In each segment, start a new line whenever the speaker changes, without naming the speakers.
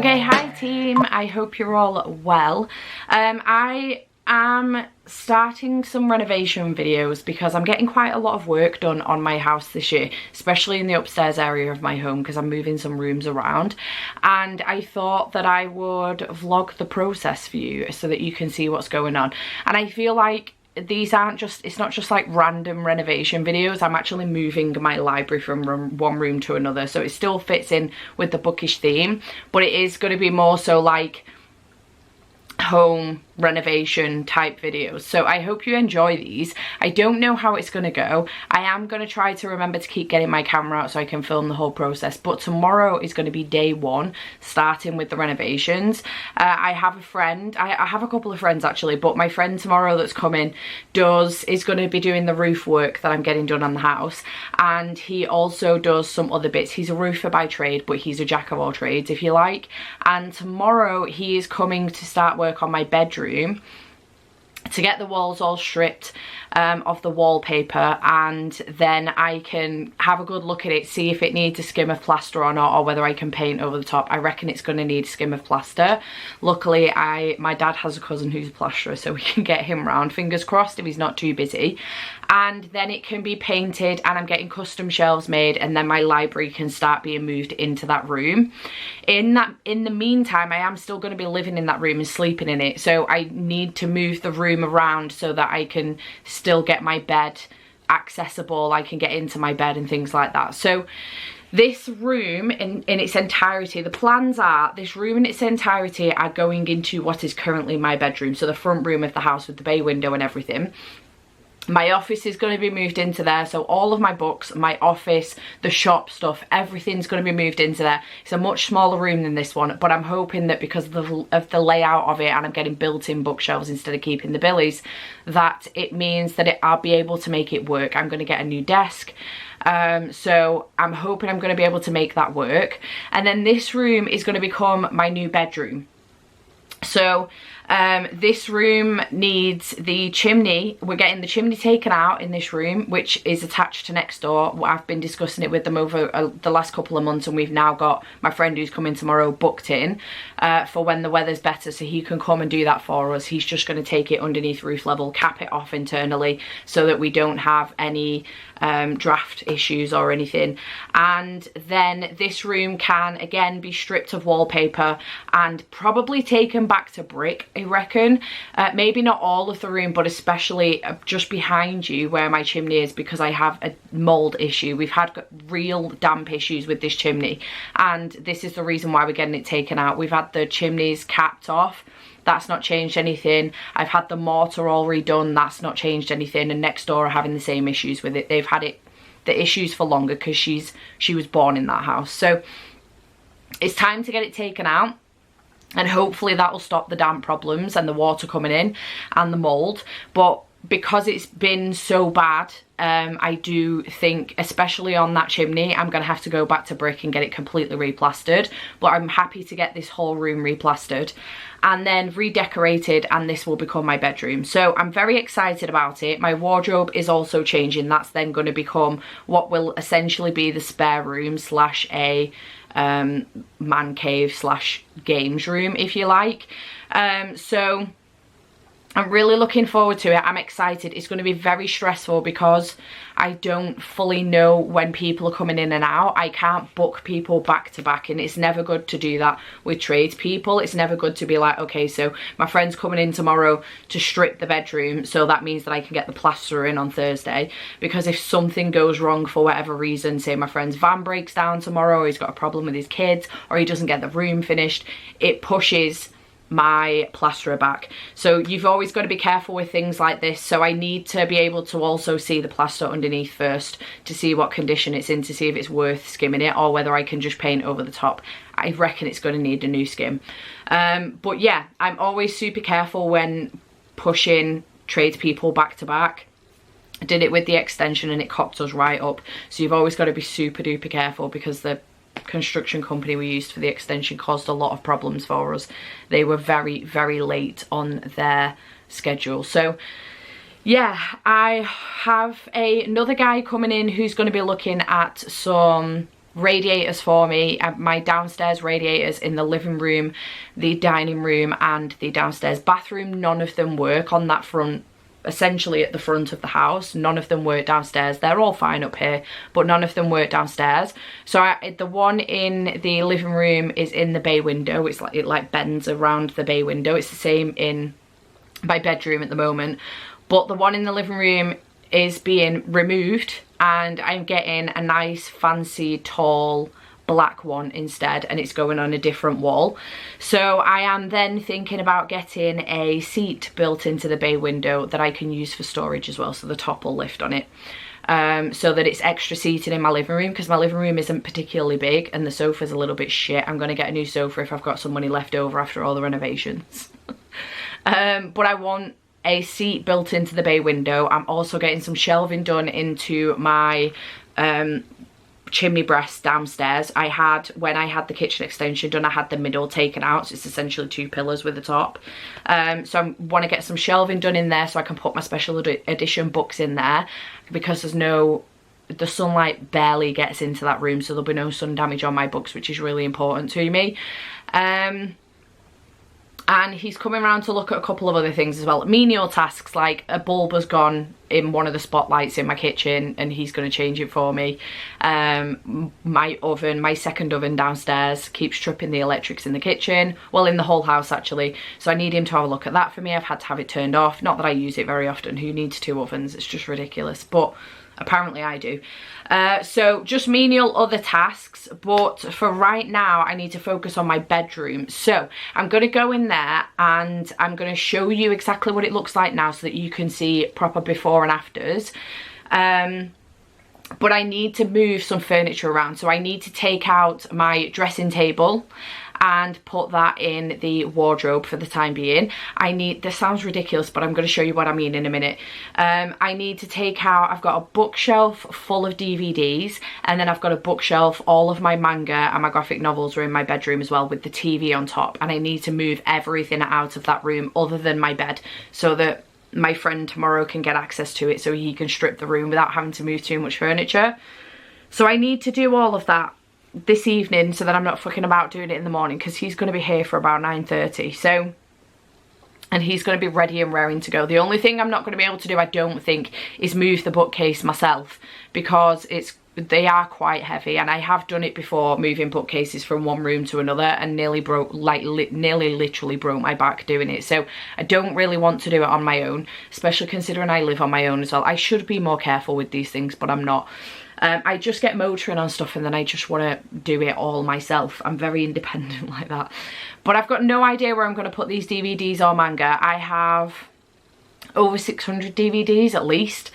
Okay, hi team, I hope you're all well. I am starting some renovation videos because I'm getting quite a lot of work done on my house this year, especially in the upstairs area of my home because I'm moving some rooms around, and I thought that I would vlog the process for you so that you can see what's going on. And I feel like these aren't just, it's not just like random renovation videos. I'm actually moving my library from one room to another, so it still fits in with the bookish theme, but it is going to be more so like home renovation type videos. So I hope you enjoy these. I don't know how it's going to go. I am going to try to remember to keep getting my camera out so I can film the whole process, but tomorrow is going to be day one, starting with the renovations. I have a friend, I have a couple of friends actually, but my friend tomorrow that's coming is going to be doing the roof work that I'm getting done on the house, and he also does some other bits. He's a roofer by trade, but he's a jack of all trades, if you like. And tomorrow he is coming to start work on my bedroom to get the walls all stripped of the wallpaper, and then I can have a good look at it, see if it needs a skim of plaster or not, or whether I can paint over the top. I reckon it's going to need a skim of plaster. Luckily my dad has a cousin who's a plasterer, so we can get him round, fingers crossed, if he's not too busy. And then it can be painted, and I'm getting custom shelves made, and then my library can start being moved into that room. In the meantime, I am still going to be living in that room and sleeping in it, so I need to move the room around so that I can still get my bed accessible, I can get into my bed and things like that. So this room in its entirety, the plans are this room in its entirety are going into what is currently my bedroom, so the front room of the house with the bay window and everything. My office is going to be moved into there, so all of my books, my office, the shop stuff, everything's going to be moved into there. It's a much smaller room than this one, but I'm hoping that because of the layout of it, and I'm getting built-in bookshelves instead of keeping the billies, that it means that I'll be able to make it work. I'm going to get a new desk, so I'm hoping I'm going to be able to make that work. And then this room is going to become my new bedroom. So this room needs the chimney. We're getting the chimney taken out in this room, which is attached to next door. I've been discussing it with them over the last couple of months, and we've now got my friend who's coming tomorrow booked in for when the weather's better, so he can come and do that for us. He's just going to take it underneath roof level, cap it off internally so that we don't have any draft issues or anything. And then this room can again be stripped of wallpaper and probably taken back to brick, I reckon. Maybe not all of the room, but especially just behind you where my chimney is, because I have a mold issue. We've had real damp issues with this chimney, and this is the reason why we're getting it taken out. We've had the chimneys capped off. That's not changed anything. I've had the mortar all redone. That's not changed anything. And next door are having the same issues with it. They've had the issues for longer because she was born in that house. So it's time to get it taken out, and hopefully that will stop the damp problems and the water coming in and the mold. But because it's been so bad, I do think, especially on that chimney, I'm going to have to go back to brick and get it completely replastered. But I'm happy to get this whole room replastered and then redecorated, and this will become my bedroom. So I'm very excited about it. My wardrobe is also changing. That's then going to become what will essentially be the spare room slash a man cave slash games room, if you like. So I'm really looking forward to it. I'm excited. It's going to be very stressful because I don't fully know when people are coming in and out. I can't book people back to back, and it's never good to do that with tradespeople. It's never good to be like, okay, so my friend's coming in tomorrow to strip the bedroom, so that means that I can get the plasterer in on Thursday. Because if something goes wrong for whatever reason, say my friend's van breaks down tomorrow, or he's got a problem with his kids, or he doesn't get the room finished, it pushes my plasterer back. So you've always got to be careful with things like this. So I need to be able to also see the plaster underneath first to see what condition it's in, to see if it's worth skimming it or whether I can just paint over the top. I reckon it's going to need a new skim. But yeah, I'm always super careful when pushing tradespeople back to back. I did it with the extension and it cocked us right up. So you've always got to be super duper careful, because the construction company we used for the extension caused a lot of problems for us. They were very, very late on their schedule. So yeah, I have another guy coming in who's going to be looking at some radiators for me. My downstairs radiators in the living room, the dining room and the downstairs bathroom, none of them work on that front, essentially at the front of the house. None of them work downstairs. They're all fine up here, but none of them work downstairs. So the one in the living room is in the bay window. It's like, it like bends around the bay window. It's the same in my bedroom at the moment, but the one in the living room is being removed and I'm getting a nice fancy tall black one instead, and it's going on a different wall. So I am then thinking about getting a seat built into the bay window that I can use for storage as well, so the top will lift on it, so that it's extra seating in my living room, because my living room isn't particularly big and the sofa's a little bit shit. I'm going to get a new sofa if I've got some money left over after all the renovations. But I want a seat built into the bay window. I'm also getting some shelving done into my chimney breast downstairs. When I had the kitchen extension done, I had the middle taken out, so it's essentially 2 pillars with the top. So I want to get some shelving done in there so I can put my special edition books in there, because the sunlight barely gets into that room, so there'll be no sun damage on my books, which is really important to me. And he's coming around to look at a couple of other things as well. Menial tasks, like a bulb has gone in one of the spotlights in my kitchen and he's going to change it for me. My oven, my second oven downstairs, keeps tripping the electrics in the kitchen. Well, in the whole house actually. So I need him to have a look at that for me. I've had to have it turned off. Not that I use it very often. Who needs 2 ovens? It's just ridiculous. But apparently I do. So just menial other tasks, but for right now I need to focus on my bedroom. So I'm going to go in there and I'm going to show you exactly what it looks like now so that you can see proper before and afters. But I need to move some furniture around. So I need to take out my dressing table and put that in the wardrobe for the time being. This sounds ridiculous, but I'm going to show you what I mean in a minute. I need to take out, I've got a bookshelf full of DVDs, and then I've got a bookshelf, all of my manga and my graphic novels are in my bedroom as well with the TV on top, and I need to move everything out of that room other than my bed so that my friend tomorrow can get access to it, so he can strip the room without having to move too much furniture. So I need to do all of that this evening so that I'm not fucking about doing it in the morning, because he's going to be here for about 9:30. So, and he's going to be ready and raring to go. The only thing I'm not going to be able to do, I don't think, is move the bookcase myself, because they are quite heavy, and I have done it before, moving bookcases from one room to another, and nearly literally broke my back doing it. So I don't really want to do it on my own, especially considering I live on my own as well. I should be more careful with these things, but I'm not. I just get motoring on stuff and then I just want to do it all myself. I'm very independent like that. But I've got no idea where I'm going to put these DVDs or manga. I have over 600 DVDs at least,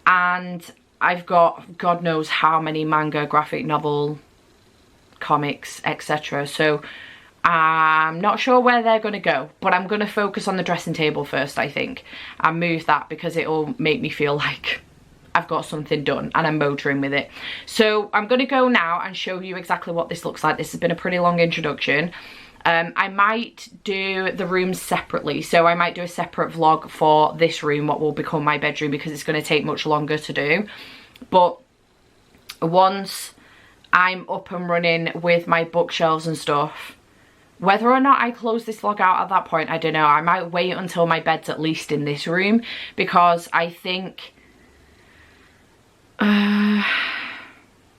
and I've got God knows how many manga, graphic novel, comics, etc. So I'm not sure where they're going to go, but I'm going to focus on the dressing table first, I think, and move that, because it'll make me feel like I've got something done and I'm motoring with it. So I'm going to go now and show you exactly what this looks like. This has been a pretty long introduction. I might do the rooms separately, so I might do a separate vlog for this room, what will become my bedroom, because it's going to take much longer to do. But once I'm up and running with my bookshelves and stuff, whether or not I close this vlog out at that point, I don't know. I might wait until my bed's at least in this room, because I think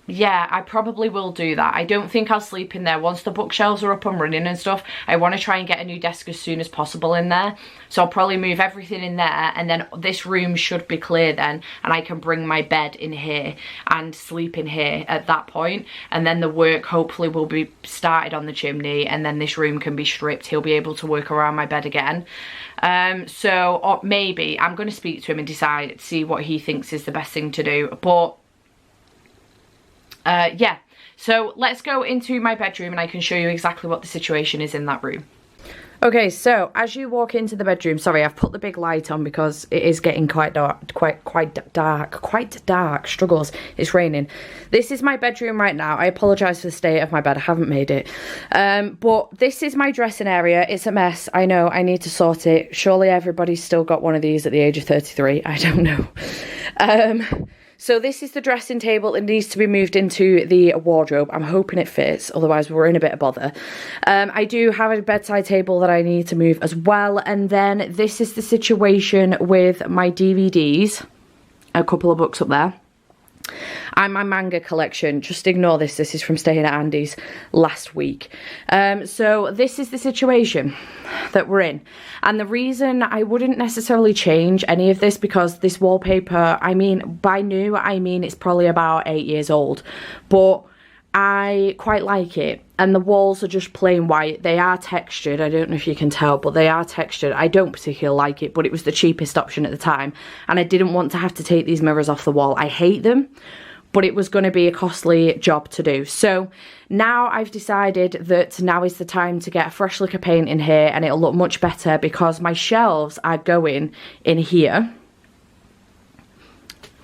yeah, I probably will do that. I don't think I'll sleep in there. Once the bookshelves are up and running and stuff, I want to try and get a new desk as soon as possible in there. So I'll probably move everything in there, and then this room should be clear then, and I can bring my bed in here and sleep in here at that point. And then the work hopefully will be started on the chimney, and then this room can be stripped. He'll be able to work around my bed again. Or maybe I'm going to speak to him and decide, see what he thinks is the best thing to do. But yeah, so let's go into my bedroom and I can show you exactly what the situation is in that room. Okay, so as you walk into the bedroom, sorry, I've put the big light on because it is getting quite dark, struggles, it's raining. This is my bedroom right now. I apologise for the state of my bed, I haven't made it. But this is my dressing area. It's a mess, I know, I need to sort it. Surely everybody's still got one of these at the age of 33, I don't know. So this is the dressing table. It needs to be moved into the wardrobe. I'm hoping it fits, otherwise we're in a bit of bother. I do have a bedside table that I need to move as well. And then this is the situation with my DVDs. A couple of books up there. And my manga collection. Just ignore this. This is from staying at Andy's last week. So this is the situation that we're in. And the reason I wouldn't necessarily change any of this, because this wallpaper, I mean, by new, I mean it's probably about 8 years old. But I quite like it. And the walls are just plain white. They are textured. I don't know if you can tell, but they are textured. I don't particularly like it, but it was the cheapest option at the time. And I didn't want to have to take these mirrors off the wall. I hate them, but it was going to be a costly job to do. So now I've decided that now is the time to get a fresh lick of paint in here, and it'll look much better because my shelves are going in here.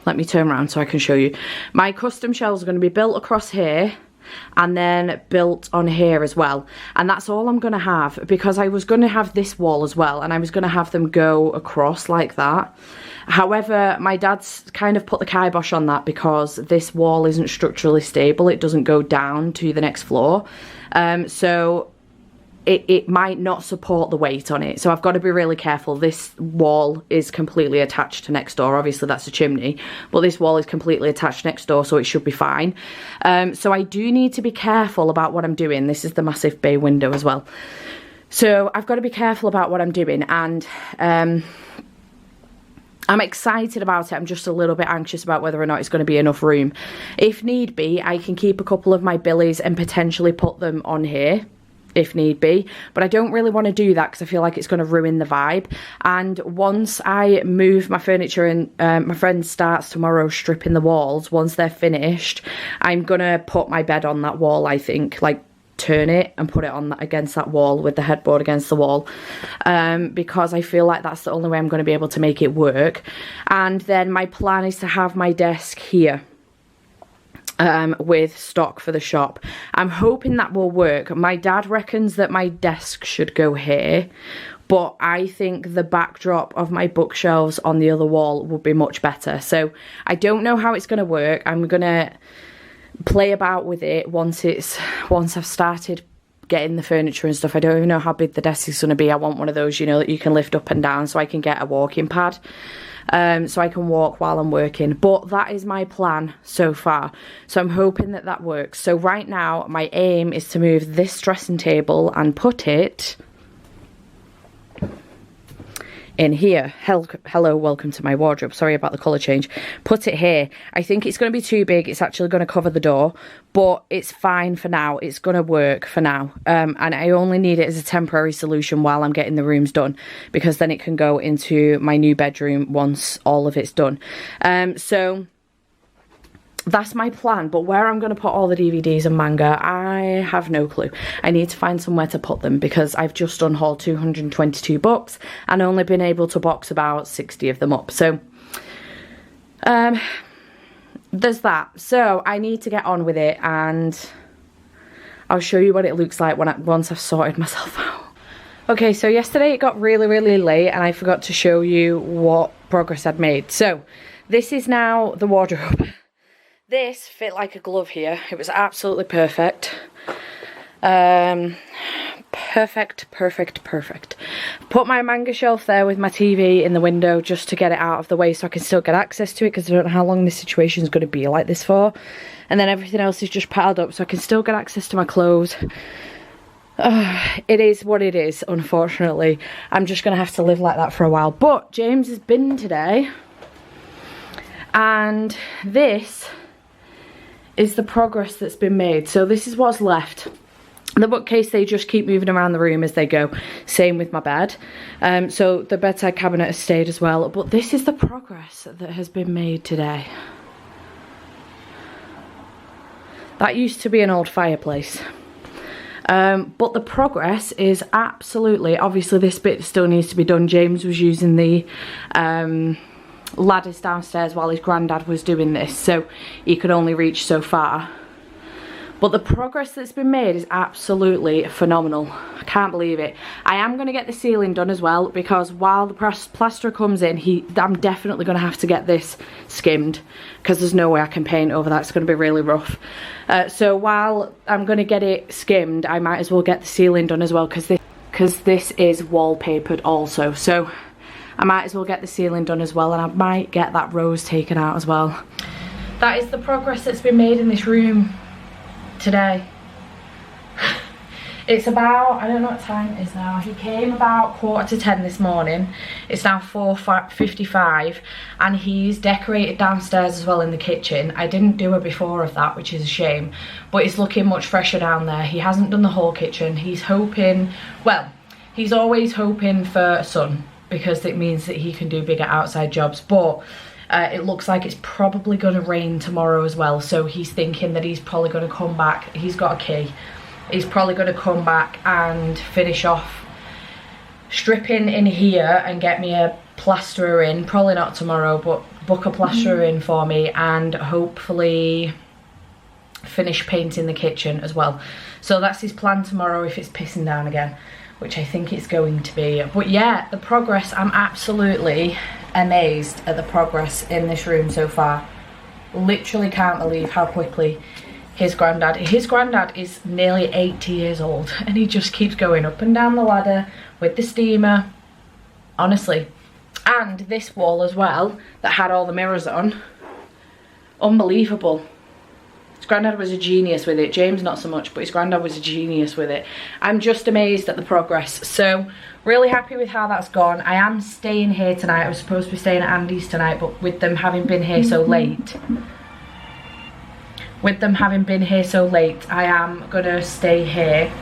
Let me turn around so I can show you. My custom shelves are going to be built across here and then built on here as well. And that's all I'm going to have, because I was going to have this wall as well, and I was going to have them go across like that. However, my dad's kind of put the kibosh on that because this wall isn't structurally stable. It doesn't go down to the next floor. So it might not support the weight on it. So I've got to be really careful. This wall is completely attached to next door. Obviously that's a chimney, but this wall is completely attached next door, so it should be fine. So I do need to be careful about what I'm doing. This is the massive bay window as well. So I've got to be careful about what I'm doing, and I'm excited about it. I'm just a little bit anxious about whether or not it's going to be enough room. If need be, I can keep a couple of my billies and potentially put them on here if need be, but I don't really want to do that because I feel like it's going to ruin the vibe. And once I move my furniture and my friend starts tomorrow stripping the walls, once they're finished, I'm gonna put my bed on that wall. I think, like, turn it and put it on that, against that wall, with the headboard against the wall, because I feel like that's the only way I'm going to be able to make it work. And then my plan is to have my desk here with stock for the shop. I'm hoping that will work. My dad reckons that my desk should go here, but I think the backdrop of my bookshelves on the other wall would be much better. So I don't know how it's going to work. I'm going to play about with it once I've started getting the furniture and stuff. I don't even know how big the desk is going to be. I want one of those, you know, that you can lift up and down so I can get a walking pad. So I can walk while I'm working. But that is my plan so far. So I'm hoping that that works. So right now, my aim is to move this dressing table and put it in here. Hello, welcome to my wardrobe. Sorry about the colour change. Put it here. I think it's going to be too big. It's actually going to cover the door, but it's fine for now. It's going to work for now. And I only need it as a temporary solution while I'm getting the rooms done, because then it can go into my new bedroom once all of it's done. So that's my plan. But where I'm going to put all the DVDs and manga, I have no clue. I need to find somewhere to put them, because I've just unhauled 222 books and only been able to box about 60 of them up. So there's that. So I need to get on with it, and I'll show you what it looks like once I've sorted myself out. Okay, so yesterday it got really, really late and I forgot to show you what progress I'd made. So this is now the wardrobe. This fit like a glove here. It was absolutely perfect. Perfect. Put my manga shelf there with my TV in the window just to get it out of the way so I can still get access to it, because I don't know how long this situation is going to be like this for. And then everything else is just piled up so I can still get access to my clothes. It is what it is, unfortunately. I'm just going to have to live like that for a while. But James has been today, and this is the progress that's been made. So this is what's left. The bookcase, they just keep moving around the room as they go. Same with my bed. So the bedside cabinet has stayed as well. But this is the progress that has been made today. That used to be an old fireplace. But the progress is absolutely, obviously this bit still needs to be done. James was using the ladders downstairs while his granddad was doing this, so he could only reach so far. But the progress that's been made is absolutely phenomenal. I can't believe it. I am going to get the ceiling done as well, because while the plaster comes in, I'm definitely going to have to get this skimmed, because there's no way I can paint over that. It's going to be really rough. So while I'm going to get it skimmed, I might as well get the ceiling done as well, because this is wallpapered also. So I might as well get the ceiling done as well, and I might get that rose taken out as well. That is the progress that's been made in this room today. It's about, I don't know what time it is now. He came about 9:45 this morning. It's now 4:55, and he's decorated downstairs as well in the kitchen. I didn't do a before of that, which is a shame, but it's looking much fresher down there. He hasn't done the whole kitchen. He's hoping, well, he's always hoping for sun, because it means that he can do bigger outside jobs, but it looks like it's probably going to rain tomorrow as well, so he's thinking that he's probably going to come back. He's got a key. He's probably going to come back and finish off stripping in here and get me a plasterer in, probably not tomorrow, but book a plasterer in for me, and hopefully finish painting the kitchen as well. So that's his plan tomorrow if it's pissing down again, which I think it's going to be. But yeah, the progress, I'm absolutely amazed at the progress in this room so far. Literally can't believe how quickly his granddad is nearly 80 years old, and he just keeps going up and down the ladder with the steamer, honestly. And this wall as well, that had all the mirrors on, unbelievable. His granddad was a genius with it. James not so much, but his granddad was a genius with it. I'm just amazed at the progress. So really happy with how that's gone. I am staying here tonight. I was supposed to be staying at Andy's tonight, but with them having been here so late, I am gonna stay here,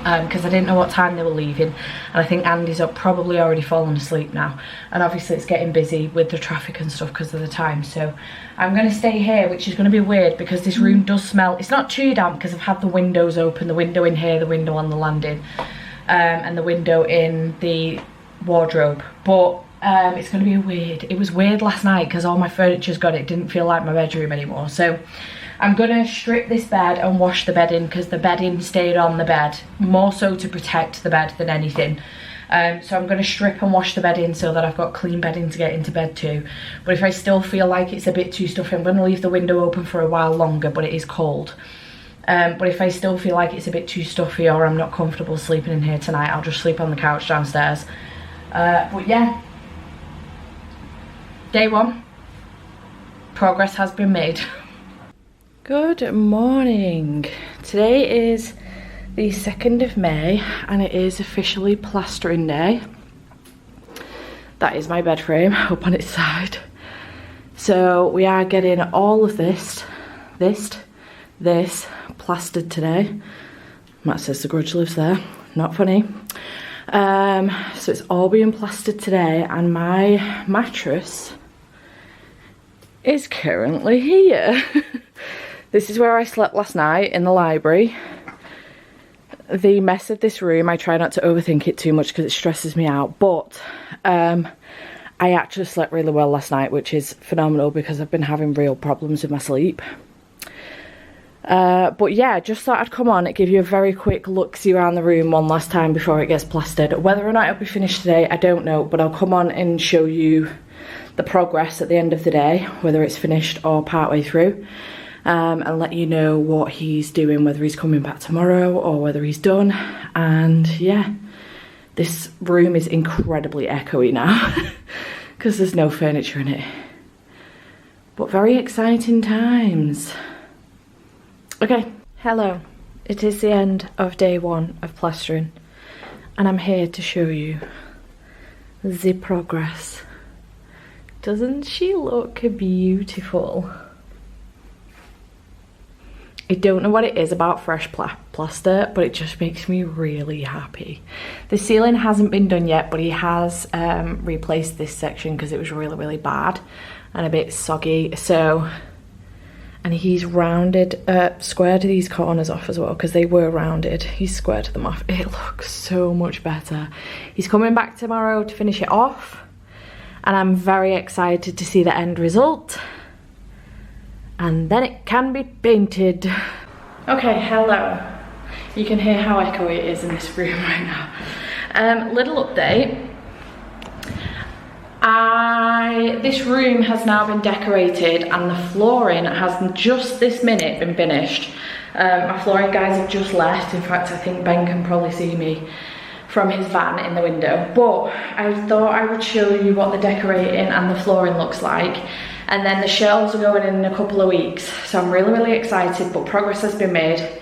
because I didn't know what time they were leaving, and I think Andy's up, probably already fallen asleep now, and obviously it's getting busy with the traffic and stuff because of the time. So I'm going to stay here, which is going to be weird because this room does smell. It's not too damp because I've had the windows open, the window in here, the window on the landing, and the window in the wardrobe, but it's going to be weird. It was weird last night because all my furniture's gone. It didn't feel like my bedroom anymore. So I'm gonna strip this bed and wash the bedding, because the bedding stayed on the bed, more so to protect the bed than anything. So I'm gonna strip and wash the bedding so that I've got clean bedding to get into bed too. But if I still feel like it's a bit too stuffy, I'm gonna leave the window open for a while longer, but it is cold. But if I still feel like it's a bit too stuffy or I'm not comfortable sleeping in here tonight, I'll just sleep on the couch downstairs. But yeah, day one, progress has been made. Good morning. Today is the 2nd of May and it is officially plastering day. That is my bed frame up on its side. So we are getting all of this plastered today. Matt says the grudge lives there. Not funny. So it's all being plastered today, and my mattress is currently here. This is where I slept last night, in the library. The mess of this room, I try not to overthink it too much because it stresses me out, but I actually slept really well last night, which is phenomenal because I've been having real problems with my sleep. But yeah, just thought I'd come on and give you a very quick look-see around the room one last time before it gets plastered. Whether or not it'll be finished today, I don't know, but I'll come on and show you the progress at the end of the day, whether it's finished or partway through. And let you know what he's doing, whether he's coming back tomorrow or whether he's done. And yeah, this room is incredibly echoey now because there's no furniture in it. But very exciting times. Okay, hello. It is the end of day one of plastering, and I'm here to show you the progress. Doesn't she look beautiful? I don't know what it is about fresh plaster, but it just makes me really happy. The ceiling hasn't been done yet, but he has replaced this section because it was really, really bad and a bit soggy. So, and he's squared these corners off as well because they were rounded. He's squared them off. It looks so much better. He's coming back tomorrow to finish it off, and I'm very excited to see the end result. and then it can be painted. Okay, hello. You can hear how echoey it is in this room right now. Little update. This room has now been decorated and the flooring has just this minute been finished. My flooring guys have just left. In fact, I think Ben can probably see me from his van in the window. But I thought I would show you what the decorating and the flooring looks like. And then the shelves are going in a couple of weeks. So I'm really, really excited, but progress has been made.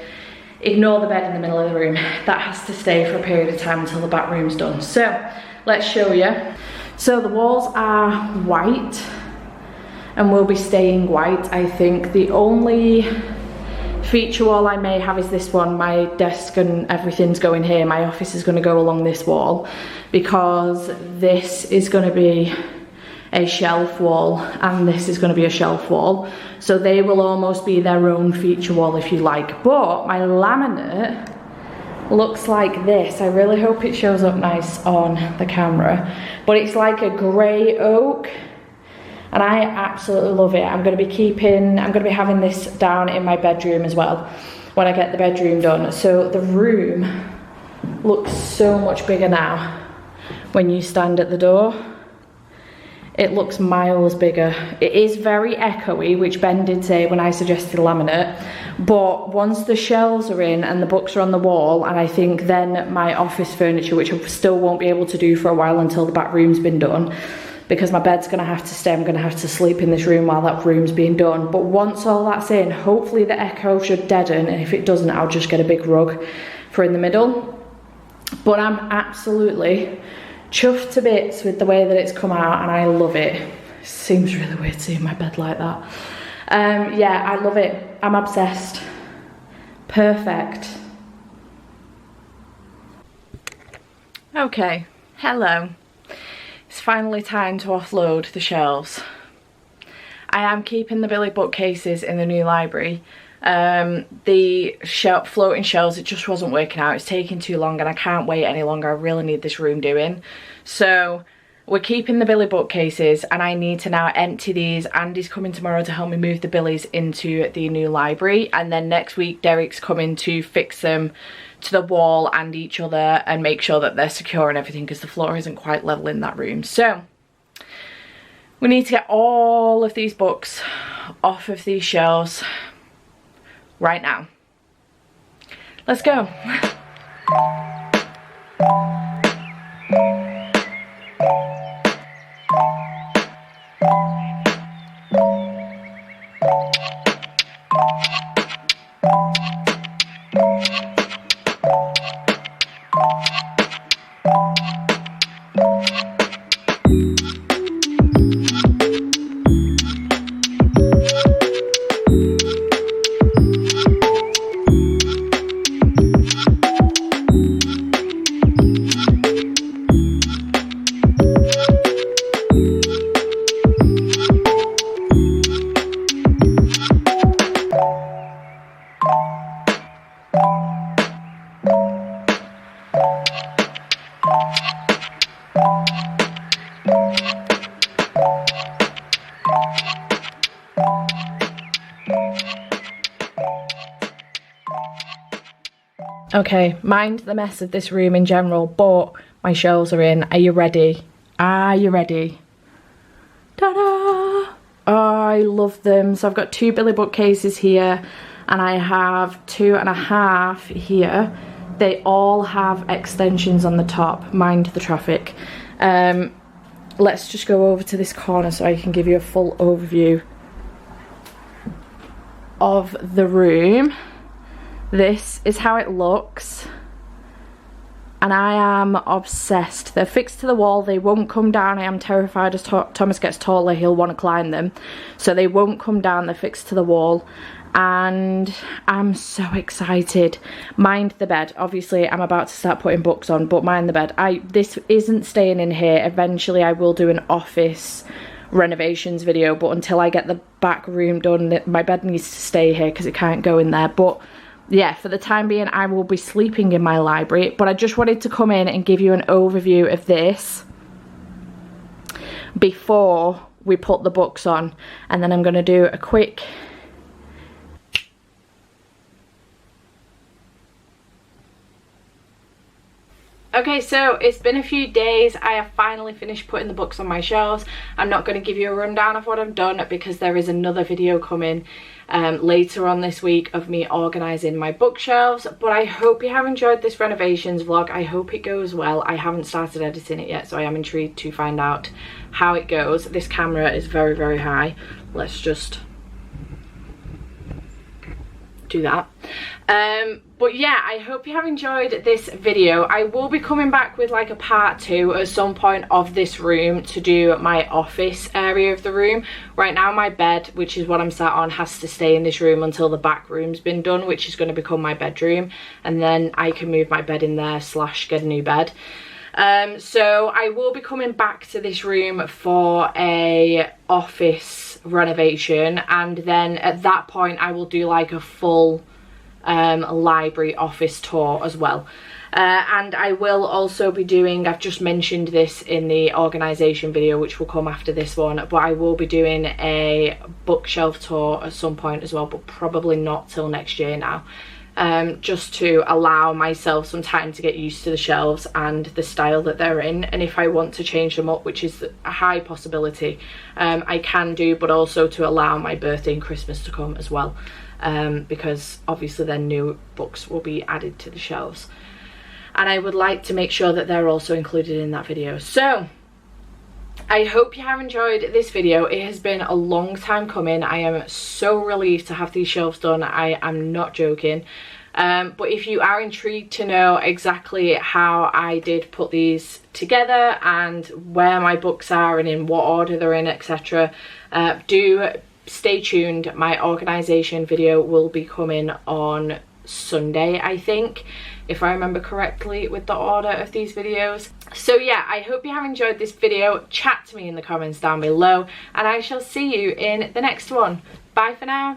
Ignore the bed in the middle of the room. That has to stay for a period of time until the back room's done. So let's show you. So the walls are white and will be staying white. I think the only feature wall I may have is this one. My desk and everything's going here. My office is going to go along this wall because this is going to be a shelf wall and this is going to be a shelf wall. So they will almost be their own feature wall if you like. But my laminate looks like this. I really hope it shows up nice on the camera. But it's like a grey oak. And I absolutely love it. I'm going to be having this down in my bedroom as well when I get the bedroom done. So the room looks so much bigger now when you stand at the door. It looks miles bigger. It is very echoey, which Ben did say when I suggested laminate. But once the shelves are in and the books are on the wall, and I think then my office furniture, which I still won't be able to do for a while until the back room's been done, because my bed's gonna have to stay, I'm gonna have to sleep in this room while that room's being done. But once all that's in, hopefully the echo should deaden, and if it doesn't, I'll just get a big rug for in the middle. But I'm absolutely chuffed to bits with the way that it's come out, and I love it. Seems really weird seeing my bed like that. Yeah, I love it. I'm obsessed. Perfect. Okay, hello. It's finally time to offload the shelves. I am keeping the Billy bookcases in the new library. The floating shelves, it just wasn't working out. It's taking too long and I can't wait any longer. I really need this room doing. So we're keeping the Billy bookcases and I need to now empty these. Andy's coming tomorrow to help me move the Billies into the new library, and then next week Derek's coming to fix them to the wall and each other and make sure that they're secure and everything, because the floor isn't quite level in that room. So we need to get all of these books off of these shelves right now. Let's go. Okay, mind the mess of this room in general, but my shelves are in. Are you ready? Are you ready? Ta-da! Oh, I love them. So I've got 2 Billy bookcases here and I have 2.5 here. They all have extensions on the top. Mind the traffic. Let's just go over to this corner so I can give you a full overview of the room. This is how it looks and I am obsessed. They're fixed to the wall, they won't come down. I am terrified as Thomas gets taller he'll want to climb them, so they won't come down. They're fixed to the wall and I'm so excited. Mind the bed, obviously I'm about to start putting books on, but mind the bed. This isn't staying in here. Eventually I will do an office renovations video, but until I get the back room done, my bed needs to stay here because it can't go in there. But yeah, for the time being I will be sleeping in my library, but I just wanted to come in and give you an overview of this before we put the books on, and then I'm going to do a quick Okay, so it's been a few days. I have finally finished putting the books on my shelves. I'm not going to give you a rundown of what I've done because there is another video coming later on this week of me organising my bookshelves, but I hope you have enjoyed this renovations vlog. I hope it goes well. I haven't started editing it yet, so I am intrigued to find out how it goes. This camera is very, very high. Let's just do that. But yeah, I hope you have enjoyed this video. I will be coming back with like a part 2 at some point of this room to do my office area of the room. Right now my bed, which is what I'm sat on, has to stay in this room until the back room's been done, which is going to become my bedroom, and then I can move my bed in there / get a new bed. So I will be coming back to this room for a office renovation, and then at that point I will do like a full library office tour as well. And I will also be doing, I've just mentioned this in the organisation video which will come after this one, but I will be doing a bookshelf tour at some point as well, but probably not till next year now. Just to allow myself some time to get used to the shelves and the style that they're in, and if I want to change them up, which is a high possibility, I can do, but also to allow my birthday and Christmas to come as well, because obviously then new books will be added to the shelves, and I would like to make sure that they're also included in that video. So I hope you have enjoyed this video. It has been a long time coming. I am so relieved to have these shelves done. I am not joking. But if you are intrigued to know exactly how I did put these together and where my books are and in what order they're in, etc., do stay tuned. My organisation video will be coming on Sunday, I think, if I remember correctly with the order of these videos. So yeah, I hope you have enjoyed this video. Chat to me in the comments down below, and I shall see you in the next one. Bye for now.